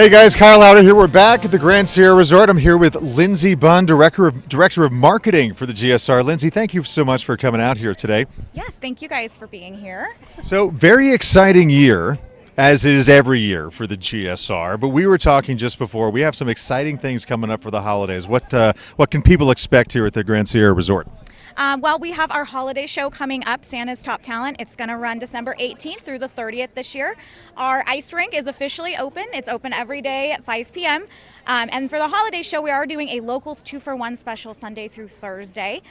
Hey guys, Kyle Louder here. We're back at the Grand Sierra Resort. I'm here with Lindsay Bunn, Director of Marketing for the GSR. Lindsay, thank you so much for coming out here today. Yes, thank you guys for being here. So, very exciting year, as is every year for the GSR. But we were talking just before, we have some exciting things coming up for the holidays. What can people expect here at the Grand Sierra Resort? Well, we have our holiday show coming up, Santa's Top Talent. It's going to run December 18th through the 30th this year. Our ice rink is officially open. It's open every day at 5 p.m. And for the holiday show, we are doing a locals 2-for-1 special Sunday through Thursday.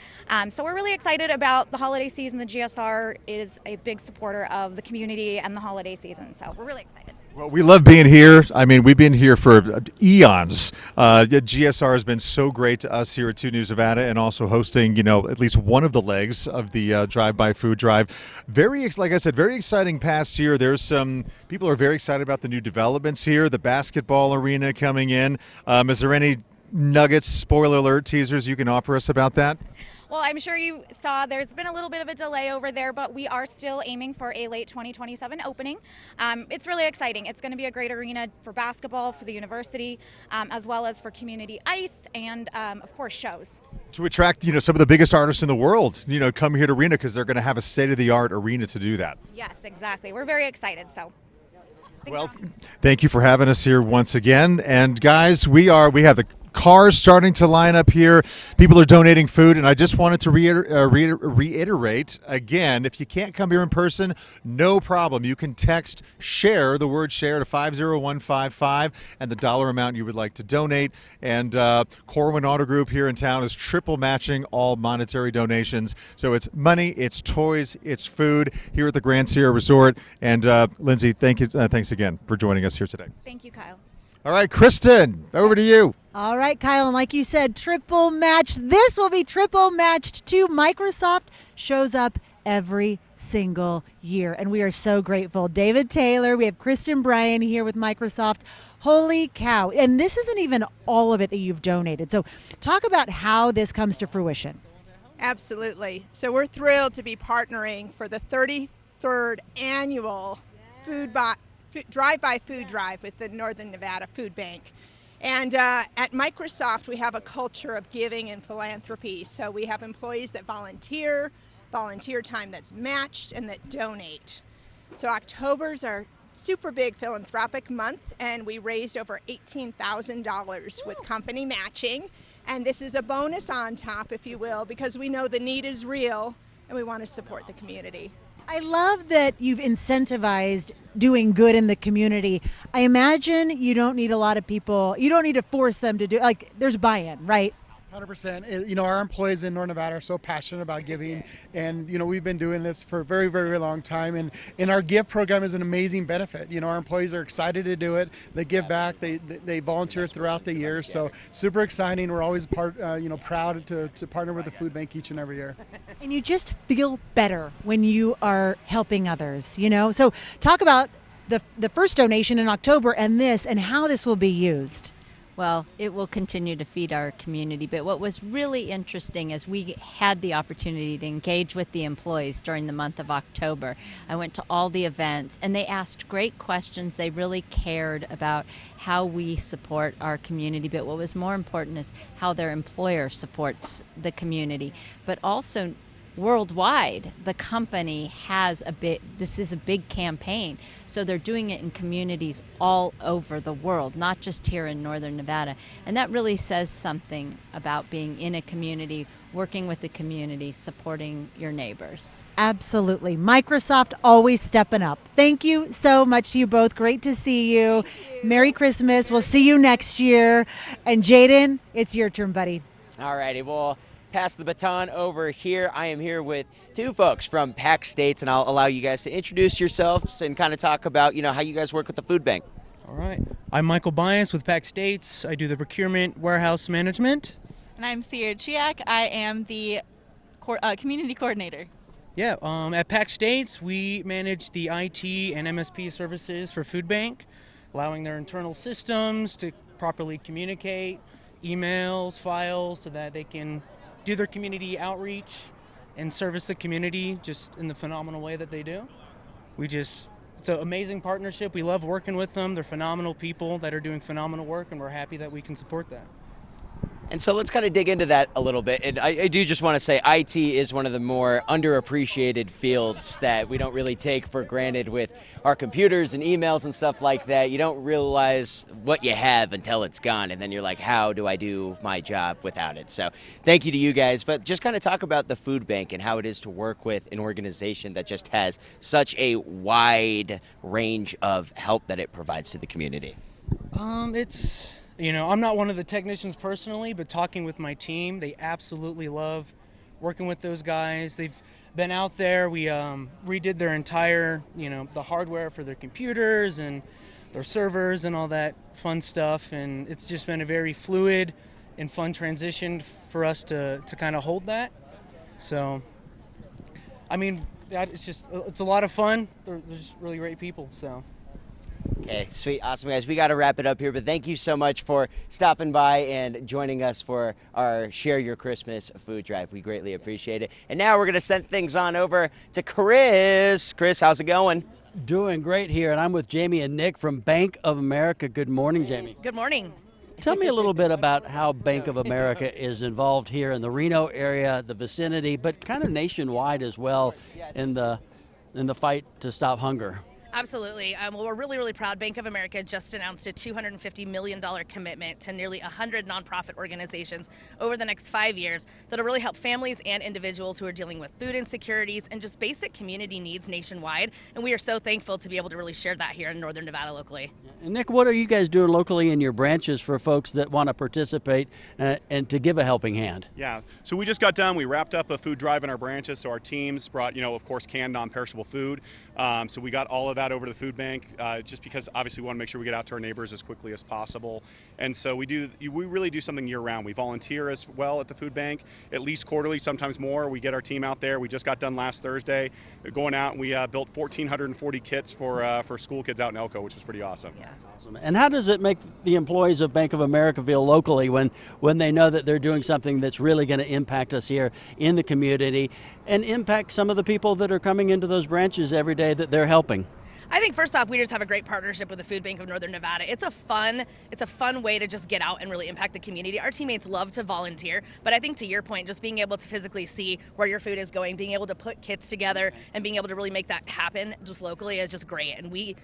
So we're really excited about the holiday season. The GSR is a big supporter of the community and the holiday season. So we're really excited. Well, we love being here. I mean, we've been here for eons. GSR has been so great to us here at 2 News Nevada, and also hosting, at least one of the legs of the drive-by food drive. Like I said, very exciting past year. There's some people are very excited about the new developments here. The basketball arena coming in. Is there any nuggets, spoiler alert, teasers you can offer us about that? Well, I'm sure you saw there's been a little bit of a delay over there, but we are still aiming for a late 2027 opening. It's really exciting. It's going to be a great arena for basketball, for the university, as well as for community ice and, of course, shows. To attract, some of the biggest artists in the world, come here to arena because they're going to have a state-of-the-art arena to do that. Yes, exactly. We're very excited. Thank you for having us here once again. And guys, we have the cars starting to line up here. People are donating food, and I just wanted to reiterate again, if you can't come here in person, no problem. You can text SHARE, the word SHARE, to 50155 and the dollar amount you would like to donate. And Corwin Auto Group here in town is triple matching all monetary donations. So it's money, it's toys, it's food here at the Grand Sierra Resort. And Lindsay, thanks again for joining us here today. Thank you, Kyle. All right, Kristen, over to you. All right, Kyle, and like you said, triple matched. This will be triple matched too. Microsoft shows up every single year, and we are so grateful. David Taylor, we have Kristen Bryan here with Microsoft. Holy cow. And this isn't even all of it that you've donated. So talk about how this comes to fruition. Absolutely. So we're thrilled to be partnering for the 33rd annual drive-by food drive with the Northern Nevada Food Bank. And at Microsoft, we have a culture of giving and philanthropy. So we have employees that volunteer time that's matched, and that donate. So October's our super big philanthropic month, and we raised over $18,000 with company matching. And this is a bonus on top, if you will, because we know the need is real, and we want to support the community. I love that you've incentivized doing good in the community. I imagine you don't need a lot of people. You don't need to force them to do, there's buy-in, right? 100%. Our employees in North Nevada are so passionate about giving, and we've been doing this for a very, very long time. And our gift program is an amazing benefit. Our employees are excited to do it. They give back. They volunteer throughout the year. So super exciting. We're always proud to partner with the food bank each and every year. And you just feel better when you are helping others. So talk about the first donation in October and how this will be used. Well, it will continue to feed our community. But what was really interesting is we had the opportunity to engage with the employees during the month of October. I went to all the events, and they asked great questions. They really cared about how we support our community. But what was more important is how their employer supports the community. But also, worldwide, the company has this is a big campaign. So they're doing it in communities all over the world, not just here in Northern Nevada. And that really says something about being in a community, working with the community, supporting your neighbors. Absolutely. Microsoft always stepping up. Thank you so much to you both. Great to see you. Merry Christmas. We'll see you next year. And Jaden, it's your turn, buddy. All righty. Well, pass the baton over here. I am here with two folks from PAC States, and I'll allow you guys to introduce yourselves and kind of talk about, how you guys work with the food bank. All right. I'm Michael Bias with PAC States. I do the procurement warehouse management. And I'm Sierra Chiak. I am the community coordinator. Yeah, at PAC States, we manage the IT and MSP services for food bank, allowing their internal systems to properly communicate, emails, files, so that they can do their community outreach and service the community just in the phenomenal way that they do. It's it's an amazing partnership. We love working with them. They're phenomenal people that are doing phenomenal work, and we're happy that we can support that. And so let's kind of dig into that a little bit. And I do just want to say IT is one of the more underappreciated fields that we don't really take for granted with our computers and emails and stuff like that. You don't realize what you have until it's gone. And then you're like, how do I do my job without it? So thank you to you guys. But just kind of talk about the food bank and how it is to work with an organization that just has such a wide range of help that it provides to the community. I'm not one of the technicians personally, but talking with my team, they absolutely love working with those guys. They've been out there. We redid their entire, the hardware for their computers and their servers and all that fun stuff. And it's just been a very fluid and fun transition for us to kind of hold that. So, it's a lot of fun. They're just really great people, so. Okay, sweet, awesome, guys. We got to wrap it up here, but thank you so much for stopping by and joining us for our Share Your Christmas food drive. We greatly appreciate it. And now we're going to send things on over to Chris. Chris, how's it going? Doing great here, and I'm with Jamie and Nick from Bank of America. Good morning, Jamie. Good morning. Tell me a little bit about how Bank of America is involved here in the Reno area, the vicinity, but kind of nationwide as well in the fight to stop hunger. Absolutely. Well, we're really, really proud. Bank of America just announced a $250 million commitment to nearly 100 nonprofit organizations over the next 5 years that'll really help families and individuals who are dealing with food insecurities and just basic community needs nationwide. And we are so thankful to be able to really share that here in Northern Nevada locally. And Nick, what are you guys doing locally in your branches for folks that want to participate and to give a helping hand? Yeah, so we just got done. We wrapped up a food drive in our branches. So our teams brought, of course, canned non-perishable food. So we got all of that over to the food bank just because obviously we want to make sure we get out to our neighbors as quickly as possible. And so we really do something year round. We volunteer as well at the food bank, at least quarterly, sometimes more. We get our team out there. We just got done last Thursday going out and we built 1,440 kits for school kids out in Elko, which was pretty awesome. Yeah. That's awesome. And how does it make the employees of Bank of America feel locally when they know that they're doing something that's really going to impact us here in the community and impact some of the people that are coming into those branches every day that they're helping? I think first off, we just have a great partnership with the Food Bank of Northern Nevada. It's a fun way to just get out and really impact the community. Our teammates love to volunteer, but I think to your point, just being able to physically see where your food is going, being able to put kits together and being able to really make that happen just locally is just great. And we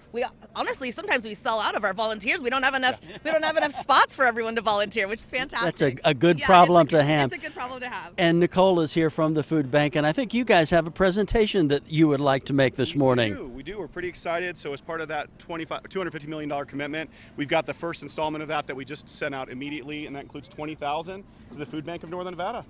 honestly, sometimes we sell out of our volunteers. We don't have enough spots for everyone to volunteer, which is fantastic. That's a good problem to have. It's a good problem to have. And Nicole is here from the Food Bank, and I think you guys have a presentation that you would like to make this morning. We do. We're pretty excited. So as part of that $250 million commitment, we've got the first installment of that we just sent out immediately, and that includes $20,000 to the Food Bank of Northern Nevada.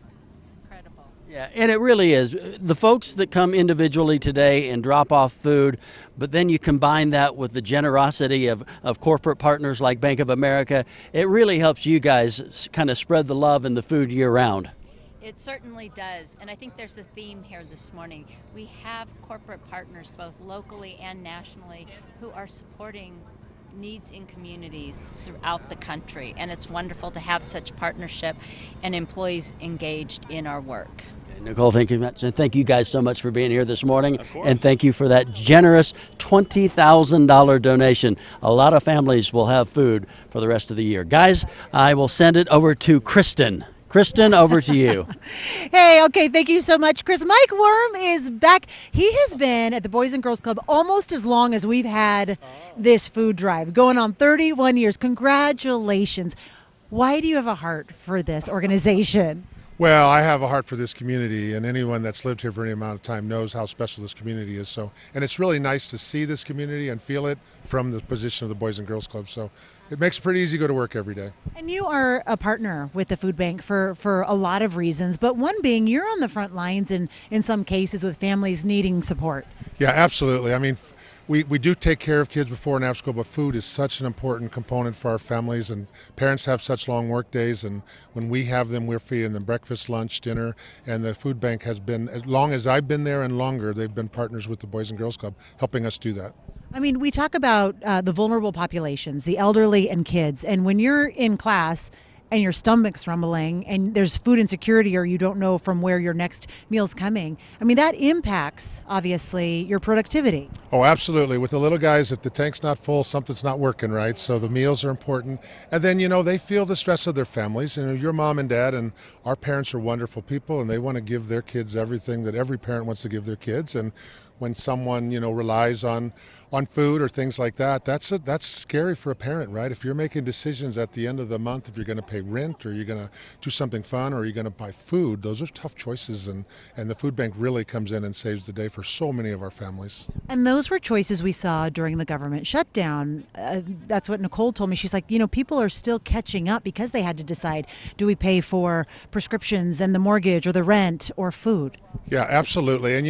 Incredible. Yeah, and it really is. The folks that come individually today and drop off food, but then you combine that with the generosity of corporate partners like Bank of America, it really helps you guys kind of spread the love and the food year round. It certainly does, and I think there's a theme here this morning. We have corporate partners, both locally and nationally, who are supporting needs in communities throughout the country, and it's wonderful to have such partnership and employees engaged in our work. Nicole, thank you much, and thank you guys so much for being here this morning, Of course. and thank you for that generous $20,000 donation. A lot of families will have food for the rest of the year. Guys, I will send it over to Kristen. Kristen, over to you. Hey, okay, thank you so much, Chris. Mike Worm is back. He has been at the Boys and Girls Club almost as long as we've had this food drive, going on 31 years. Congratulations. Why do you have a heart for this organization? Well, I have a heart for this community, and anyone that's lived here for any amount of time knows how special this community is. So, and it's really nice to see this community and feel it from the position of the Boys and Girls Club. So it makes it pretty easy to go to work every day. And you are a partner with the food bank for a lot of reasons, but one being you're on the front lines in some cases with families needing support. Yeah, absolutely. I mean, we do take care of kids before and after school, but food is such an important component for our families, and parents have such long work days, and when we have them, we're feeding them breakfast, lunch, dinner, and the food bank has been, as long as I've been there and longer, they've been partners with the Boys and Girls Club, helping us do that. I mean, we talk about the vulnerable populations, the elderly and kids, and when you're in class and your stomach's rumbling and there's food insecurity or you don't know from where your next meal's coming, I mean, that impacts, obviously, your productivity. Oh, absolutely. With the little guys, if the tank's not full, something's not working right. So the meals are important. And then, they feel the stress of their families. Your mom and dad and our parents are wonderful people, and they want to give their kids everything that every parent wants to give their kids. And when someone, relies on food or things like that, that's scary for a parent, right? If you're making decisions at the end of the month, if you're going to pay rent or you're going to do something fun or you're going to buy food, those are tough choices. And the food bank really comes in and saves the day for so many of our families. And those were choices we saw during the government shutdown. That's what Nicole told me. She's like, people are still catching up because they had to decide, do we pay for prescriptions and the mortgage or the rent or food? Yeah, absolutely. And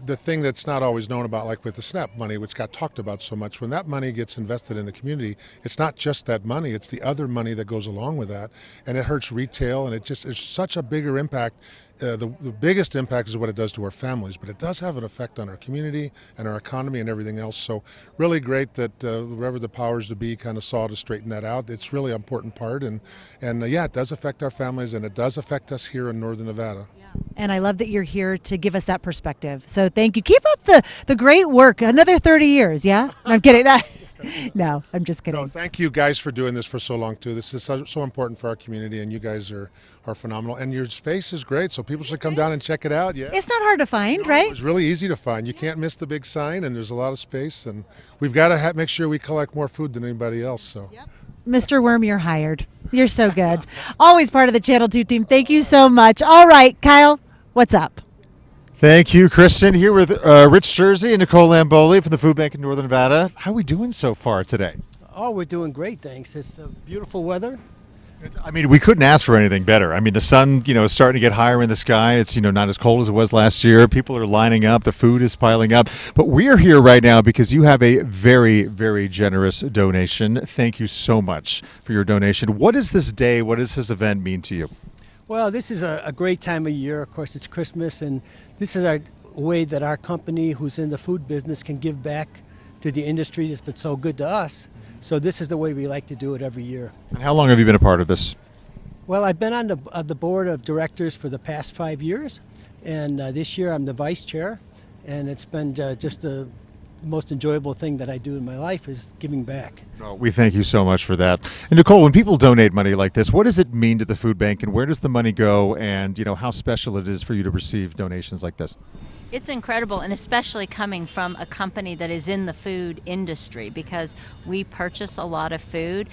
the thing that's not always known about, like with the SNAP money, which got talked about so much, when that money gets invested in the community, it's not just that money, it's the other money that goes along with that. And it hurts retail, and it's such a bigger impact. The biggest impact is what it does to our families, but it does have an effect on our community and our economy and everything else. So really great that wherever the powers to be kind of saw to straighten that out. It's really an important part, and yeah, it does affect our families, and it does affect us here in Northern Nevada. And I love that you're here to give us that perspective. So thank you. Keep up the great work. Another 30 years, yeah? No, I'm kidding. No, I'm just kidding. No, thank you guys for doing this for so long, too. This is so important for our community, and you guys are phenomenal. And your space is great, so people should come down and check it out. Yeah, it's not hard to find, right? It's really easy to find. You can't miss the big sign, and there's a lot of space. And we've got to make sure we collect more food than anybody else. So. Yep. Mr. Worm, you're hired. You're so good. Always part of the Channel 2 team. Thank you so much. All right, Kyle, what's up? Thank you, Kristen. Here with Rich Jersey and Nicole Lamboli from the Food Bank in Northern Nevada. How are we doing so far today? Oh, we're doing great, thanks. It's beautiful weather. We couldn't ask for anything better. The sun, is starting to get higher in the sky. It's, not as cold as it was last year. People are lining up. The food is piling up. But we're here right now because you have a very, very generous donation. Thank you so much for your donation. What is this day? What does this event mean to you? Well, this is a great time of year. Of course, it's Christmas, and this is our way that our company, who's in the food business, can give back to the industry that's been so good to us. So this is the way we like to do it every year. And how long have you been a part of this? Well, I've been on the board of directors for the past 5 years, and this year I'm the vice chair, and it's been just the most enjoyable thing that I do in my life is giving back. Well, we thank you so much for that. And Nicole, when people donate money like this, what does it mean to the food bank, and where does the money go, and how special it is for you to receive donations like this? It's incredible, and especially coming from a company that is in the food industry, because we purchase a lot of food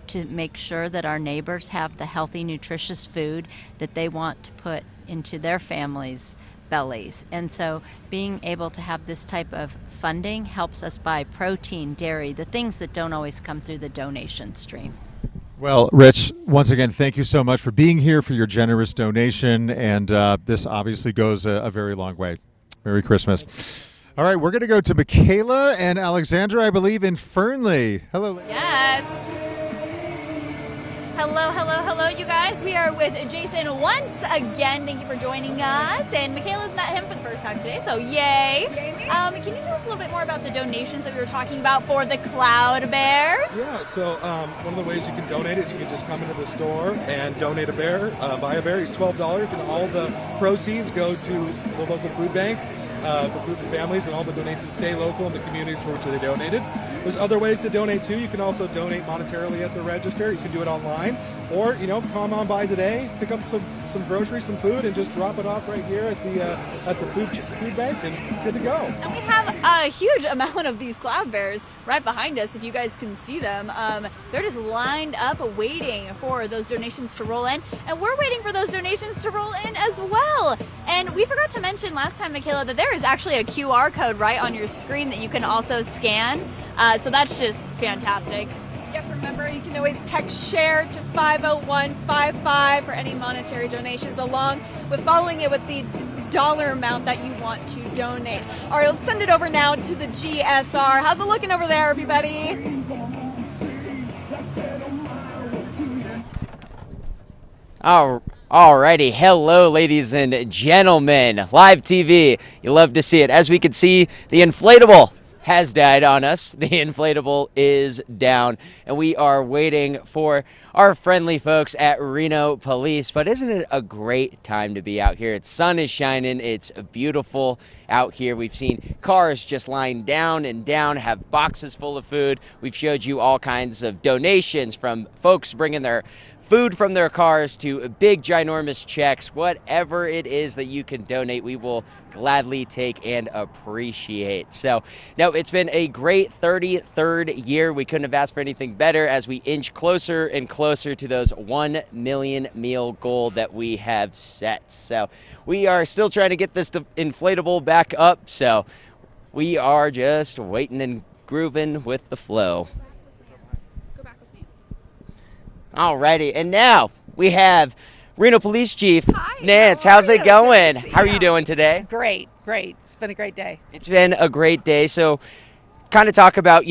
to make sure that our neighbors have the healthy, nutritious food that they want to put into their families' bellies. And so being able to have this type of funding helps us buy protein, dairy, the things that don't always come through the donation stream. Well, Rich, once again, thank you so much for being here, for your generous donation, and this obviously goes a very long way. Merry Christmas. All right, we're going to go to Michaela and Alexandra, I believe, in Fernley. Hello. Yes. Hello, hello, hello, you guys. We are with Jason once again. Thank you for joining us. And Michaela's met him for the first time today, so yay. Can you tell us a little bit more about the donations that we were talking about for the Cloud Bears? Yeah, so one of the ways you can donate is you can just come into the store and donate a bear, buy a bear. It's $12, and all the proceeds go to the local food bank for food for families, and all the donations stay local in the communities for which they donated. There's other ways to donate too. You can also donate monetarily at the register. You can do it online, or come on by today, pick up some groceries, some food, and just drop it off right here at the food bank, and good to go. And we have a huge amount of these Cloud Bears right behind us. If you guys can see them, they're just lined up waiting for those donations to roll in, and we're waiting for those donations to roll in as well. And we forgot to mention last time, Michaela, that there is actually a QR code right on your screen that you can also scan. So that's just fantastic. Yep, remember, you can always text SHARE to 50155 for any monetary donations, along with following it with the dollar amount that you want to donate. All right, let's send it over now to the GSR. How's it looking over there, everybody? Alrighty, hello ladies and gentlemen, live TV, you love to see it. As we can see, the inflatable has died on us. The inflatable is down, and we are waiting for our friendly folks at Reno Police. But isn't it a great time to be out here? The sun is shining. It's beautiful out here. We've seen cars just lying down and down, have boxes full of food. We've showed you all kinds of donations from folks bringing their food from their cars to big, ginormous checks. Whatever it is that you can donate, we will gladly take and appreciate. So, no, it's been a great 33rd year. We couldn't have asked for anything better as we inch closer and closer to those 1 million meal goal that we have set. So, we are still trying to get this inflatable back up. So, we are just waiting and grooving with the flow. Alrighty, and now we have Reno Police Chief Nance. How's it going? How are you doing today? Great. It's been a great day. It's been a great day. So kind of talk about,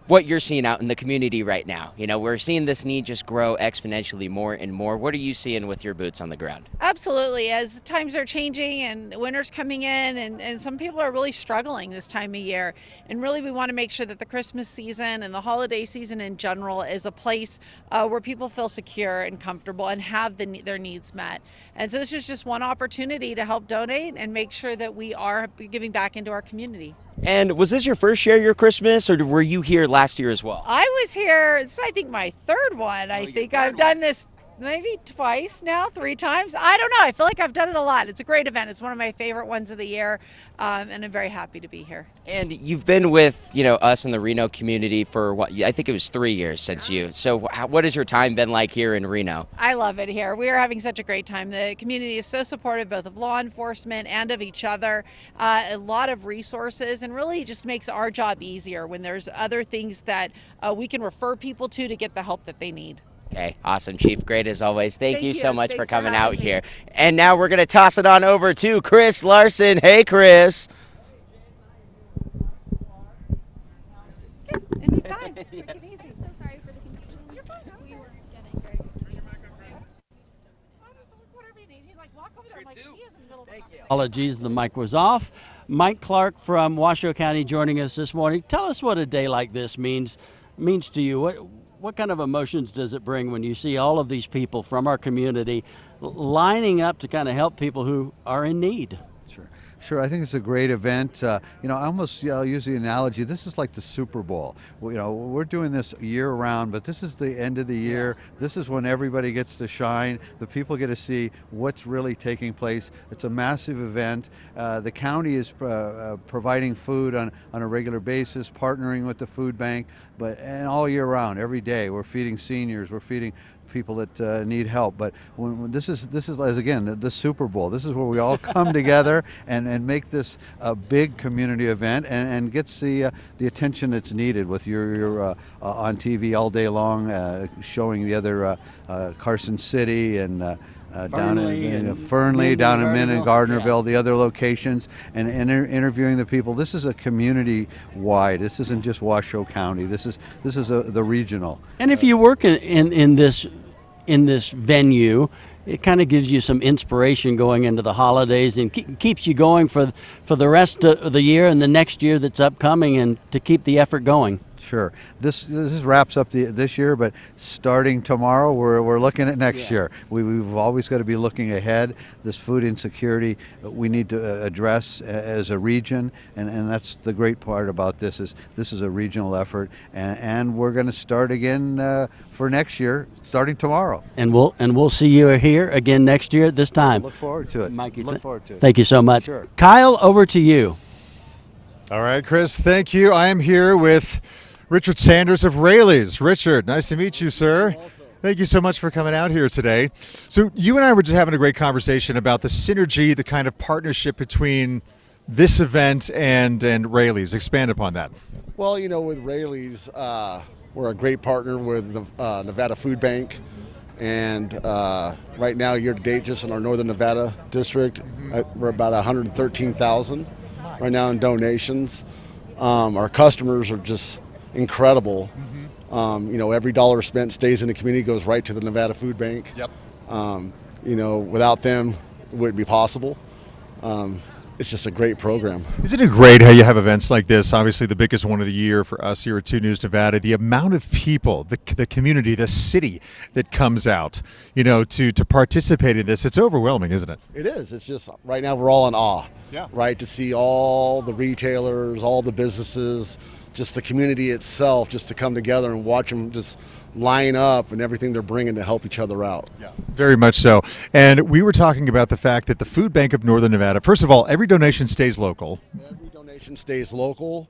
what you're seeing out in the community right now. We're seeing this need just grow exponentially more and more. What are you seeing with your boots on the ground? Absolutely. As times are changing and winter's coming in, and some people are really struggling this time of year. And really, we want to make sure that the Christmas season and the holiday season in general is a place where people feel secure and comfortable and have their needs met. And so this is just one opportunity to help donate and make sure that we are giving back into our community. And was this your first year of your Christmas, or were you here last year as well? I was here, it's I think my third one. I think I've done this maybe twice now, 3 times. I don't know. I feel like I've done it a lot. It's a great event. It's one of my favorite ones of the year, and I'm very happy to be here. And you've been with, us in the Reno community for what? I think it was 3 years since you. So what has your time been like here in Reno? I love it here. We are having such a great time. The community is so supportive both of law enforcement and of each other. A lot of resources, and really just makes our job easier when there's other things that we can refer people to get the help that they need. Okay, awesome, Chief. Great as always. Thank you so much for coming out here. And now we're going to toss it on over to Chris Larson. Hey, Chris. Anytime. So sorry for the confusion. You're fine. We were getting very Apologies, the mic was off. Mike Clark from Washoe County joining us this morning. Tell us what a day like this means to you. What kind of emotions does it bring when you see all of these people from our community lining up to kind of help people who are in need? Sure, I think it's a great event. I'll use the analogy. This is like the Super Bowl. We're doing this year round, but this is the end of the year. This is when everybody gets to shine. The people get to see what's really taking place. It's a massive event. The county is providing food on a regular basis, partnering with the food bank, and all year round, every day. We're feeding seniors. We're feeding people that need help. But when this is again the Super Bowl. This is where we all come together and make this a big community event and gets the attention that's needed with your on TV all day long, showing the other Carson City and down in Fernley, down in Minden, Gardnerville, the other locations, and interviewing the people. This is a community-wide. This isn't just Washoe County. This is the regional. And if you work in this venue, it kind of gives you some inspiration going into the holidays and keeps you going for the rest of the year and the next year that's upcoming, and to keep the effort going. Sure. This wraps up this year, but starting tomorrow, we're looking at next year. We've always got to be looking ahead. This food insecurity we need to address as a region, and that's the great part about this is a regional effort, and we're going to start again for next year, starting tomorrow. And we'll see you here again next year at this time. Look forward to it. Mikey, look forward to it. Thank you so much. Sure. Kyle, over to you. All right, Chris, thank you. I am here with Richard Sanders of Raley's. Richard, nice to meet you, sir. Thank you so much for coming out here today. So you and I were just having a great conversation about the synergy, the kind of partnership between this event and Raley's. Expand upon that. Well, with Raley's, we're a great partner with the Nevada Food Bank. And right now, year to date, just in our Northern Nevada district, we're about 113,000 right now in donations. Our customers are just incredible. Every dollar spent stays in the community, goes right to the Nevada Food Bank. Yep. Without them, it wouldn't be possible. it's just a great program. Isn't it great how you have events like this? Obviously, the biggest one of the year for us here at 2 News Nevada. The amount of people, the community, the city that comes out, to participate in this, it's overwhelming, isn't it? It is. It's just right now we're all in awe. Yeah. Right, to see all the retailers, all the businesses, just the community itself, just to come together and watch them just line up and everything they're bringing to help each other out. Yeah. Very much so. And we were talking about the fact that the Food Bank of Northern Nevada, first of all, every donation stays local. Every donation stays local.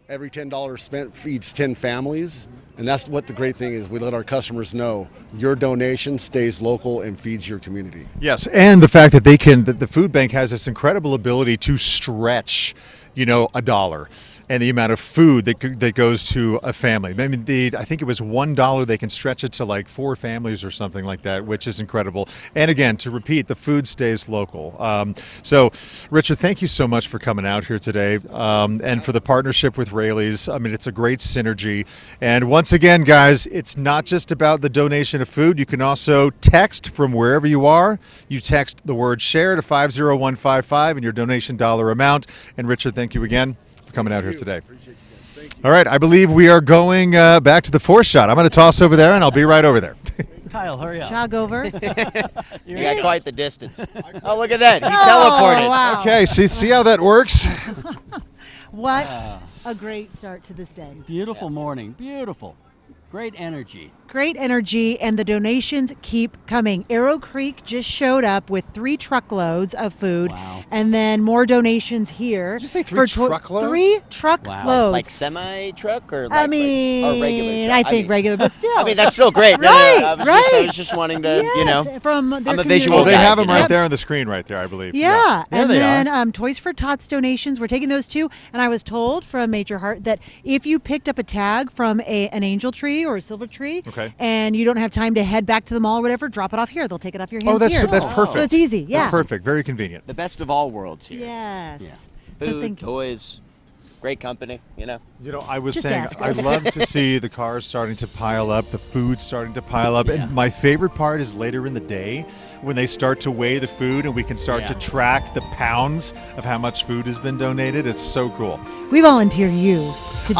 Every $10 spent feeds 10 families. And that's what the great thing is. We let our customers know your donation stays local and feeds your community. Yes, and the fact that the food bank has this incredible ability to stretch, a dollar. And the amount of food that goes to a family. I mean, I think it was $1. They can stretch it to like 4 families or something like that, which is incredible. And again, to repeat, the food stays local. So, Richard, thank you so much for coming out here today, and for the partnership with Rayleigh's. I mean, it's a great synergy. And once again, guys, it's not just about the donation of food. You can also text from wherever you are. You text the word SHARE to 50155 and your donation dollar amount. And Richard, thank you again coming out here today. All right, I believe we are going back to the 4th shot. I'm going to toss over there, and I'll be right over there. Kyle, hurry up. Jog over. You got quite the distance. Oh, look at that. He teleported. Wow. Okay, see how that works? What a great start to this day. Beautiful morning. Beautiful. Great energy. Great energy, and the donations keep coming. Arrow Creek just showed up with 3 truckloads of food, and then more donations here. Did you say 3 truckloads? 3 truckloads. Like semi-truck or I or mean, regular truck? I think regular, but still. I mean, that's still great. Right, I was just wanting to, Yes, from their I'm a community. visual Well, they guy, have them right Yep. there on the screen right there, I believe. Yeah, and they then Toys for Tots donations, we're taking those too. And I was told from Major Hart that if you picked up a tag from an angel tree or a silver tree, and you don't have time to head back to the mall or whatever, drop it off here. They'll take it off your hands here. That's perfect. So it's easy, yeah. That's perfect. Very convenient. The best of all worlds here. Yes. Food, So thank you. toys, great company, I was Just saying, ask I us. love to see the cars starting to pile up, the food starting to pile up. And my favorite part is later in the day when they start to weigh the food and we can start to track the pounds of how much food has been donated. It's so cool. We volunteer you to be